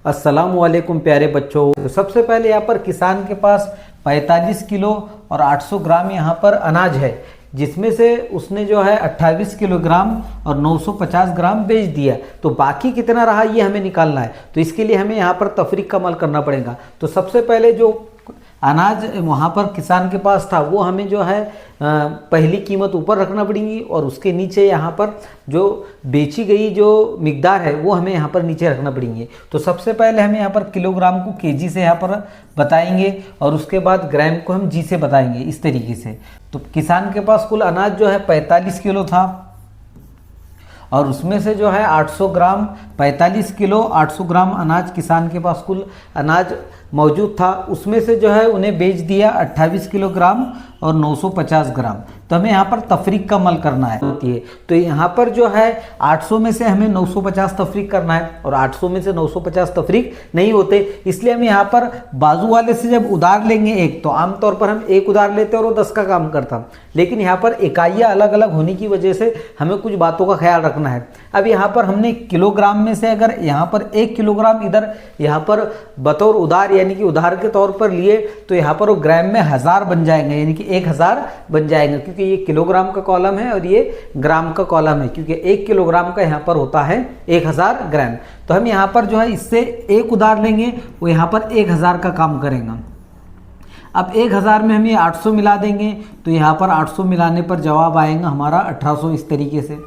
अस्सलामुअलैकुम प्यारे बच्चों। तो सबसे पहले यहाँ पर किसान के पास 45 किलो और 800 ग्राम यहाँ पर अनाज है, जिसमें से उसने जो है 28 किलोग्राम और 950 ग्राम बेच दिया। तो बाकी कितना रहा ये हमें निकालना है। तो इसके लिए हमें यहाँ पर तफरीक का अमल करना पड़ेगा। तो सबसे पहले जो अनाज वहाँ पर किसान के पास था वो हमें जो है पहली कीमत ऊपर रखना पड़ेगी, और उसके नीचे यहाँ पर जो बेची गई जो मिकदार है वो हमें यहाँ पर नीचे रखना पड़ेंगे। तो सबसे पहले हमें यहाँ पर किलोग्राम को केजी से यहाँ पर बताएंगे, और उसके बाद ग्राम को हम जी से बताएंगे, इस तरीके से। तो किसान के पास कुल अनाज जो है 45 किलो था, और उसमें से जो है 800 ग्राम 45 किलो 800 ग्राम अनाज किसान के पास कुल अनाज मौजूद था। उसमें से जो है उन्हें बेच दिया 28 किलोग्राम और 950 ग्राम। तो हमें यहाँ पर तफरीक का अमल करना है होती है। तो यहाँ पर जो है 800 में से हमें 950 तफरीक करना है, और 800 में से 950 तफरीक नहीं होते, इसलिए हम यहाँ पर बाजू वाले से जब उधार लेंगे एक, तो आमतौर पर हम एक उधार लेते और वो 10 का काम करता। लेकिन यहाँ पर इकाइयाँ अलग अलग होने की वजह से हमें कुछ बातों का ख्याल रखना है। अब यहाँ पर हमने किलोग्राम में से अगर यहाँ पर 1 किलोग्राम इधर यहाँ पर बतौर उधार यानी कि उधार के तौर पर लिए, तो यहाँ पर वो ग्राम में 1000 बन जाएंगे, यानी कि 1000 बन जाएंगे, क्योंकि ये किलोग्राम का कॉलम है और ये ग्राम का कॉलम है, क्योंकि 1 किलोग्राम का यहाँ पर होता है 1000 ग्राम। तो हम यहाँ पर जो है इससे एक उधार लेंगे, वो यहाँ पर 1000 का काम करेगा। अब 1000 में हम ये 800 मिला देंगे, तो यहाँ पर 800 मिलाने पर जवाब आएगा हमारा 1800, इस तरीके से।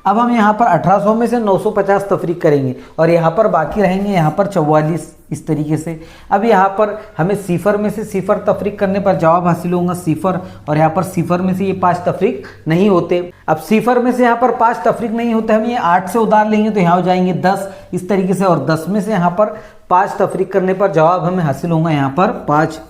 अब हम यहाँ पर 1800 में से 950 तफरीक करेंगे, और यहाँ पर बाकी रहेंगे यहाँ पर 44, इस तरीके से। अब यहाँ पर हमें सिफर में से सिफर तफरीक करने पर जवाब हासिल होगा सिफर, और यहाँ पर सिफर में से ये 5 तफरीक नहीं होते। अब सिफर में से यहाँ पर 5 तफरीक नहीं होते, हम ये 8 से उधार लेंगे, तो यहाँ हो जाएंगे 10, इस तरीके से। और 10 में से यहाँ पर 5 तफरीक करने पर जवाब हमें हासिल होगा यहाँ पर 5।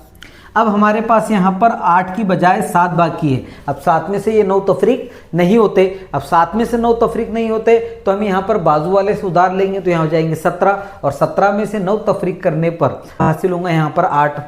अब हमारे पास यहाँ पर 8 की बजाय 7 बाकी है। अब 7 में से ये 9 तफरीक नहीं होते। अब 7 में से 9 तफरीक नहीं होते, तो हम यहाँ पर बाजू वाले से उधार लेंगे, तो यहाँ हो जाएंगे 17, और 17 में से 9 तफरीक करने पर हासिल होगा यहाँ पर 8।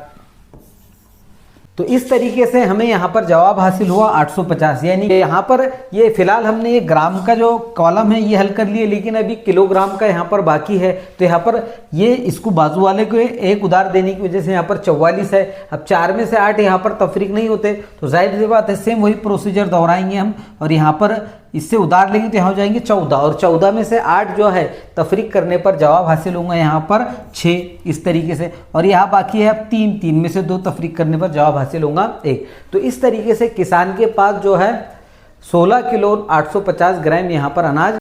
तो इस तरीके से हमें यहाँ पर जवाब हासिल हुआ 850। यानी यहाँ पर ये फिलहाल हमने ये ग्राम का जो कॉलम है ये हल कर लिए, लेकिन अभी किलोग्राम का यहाँ पर बाकी है। तो यहाँ पर ये इसको बाजू वाले को एक उधार देने की वजह से यहाँ पर 44 है। अब 4 में से 8 यहाँ पर तफरीक नहीं होते, तो जाहिर सी बात है सेम वही प्रोसीजर दोहराएंगे हम, और यहाँ पर इससे उधार लेंगे तो यहाँ हो जाएंगे 14, और 14 में से 8 जो है तफरीक करने पर जवाब हासिल होगा यहाँ पर 6, इस तरीके से। और यहाँ बाकी है अब 3, 3 में से 2 तफरीक करने पर जवाब हासिल होगा 1। तो इस तरीके से किसान के पास जो है 16 किलो 850 ग्राम यहाँ पर अनाज